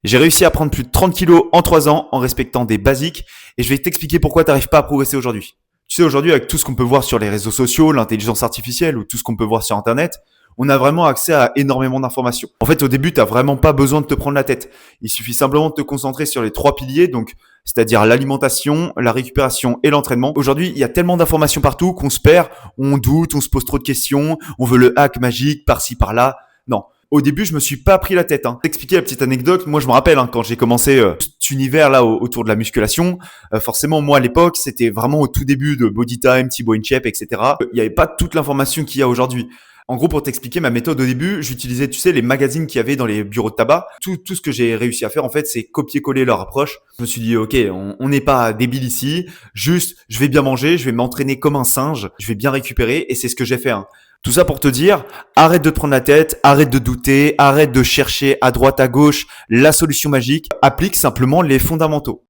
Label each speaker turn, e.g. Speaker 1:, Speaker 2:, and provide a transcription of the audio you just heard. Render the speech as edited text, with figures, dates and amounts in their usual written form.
Speaker 1: J'ai réussi à prendre plus de 30 kilos en 3 ans en respectant des basiques et je vais t'expliquer pourquoi tu n'arrives pas à progresser aujourd'hui. Tu sais, aujourd'hui, avec tout ce qu'on peut voir sur les réseaux sociaux, l'intelligence artificielle ou tout ce qu'on peut voir sur Internet, on a vraiment accès à énormément d'informations. En fait, au début, tu n'as vraiment pas besoin de te prendre la tête. Il suffit simplement de te concentrer sur les 3 piliers, donc c'est-à-dire l'alimentation, la récupération et l'entraînement. Aujourd'hui, il y a tellement d'informations partout qu'on se perd, on doute, on se pose trop de questions, on veut le hack magique par-ci, par-là. Non, au début, je me suis pas pris la tête. T'expliquer la petite anecdote, moi je me rappelle quand j'ai commencé cet univers là autour de la musculation, forcément moi à l'époque, c'était vraiment au tout début de Bodytime, Thibaut InShape, etc. Il n'y avait pas toute l'information qu'il y a aujourd'hui. En gros, pour t'expliquer ma méthode au début, j'utilisais, tu sais, les magazines qu'il y avait dans les bureaux de tabac. Tout ce que j'ai réussi à faire, en fait, c'est copier-coller leur approche. Je me suis dit, OK, on n'est pas débile ici. Juste, je vais bien manger, je vais m'entraîner comme un singe, je vais bien récupérer et c'est ce que j'ai fait. Tout ça pour te dire, arrête de te prendre la tête, arrête de douter, arrête de chercher à droite, à gauche la solution magique. Applique simplement les fondamentaux.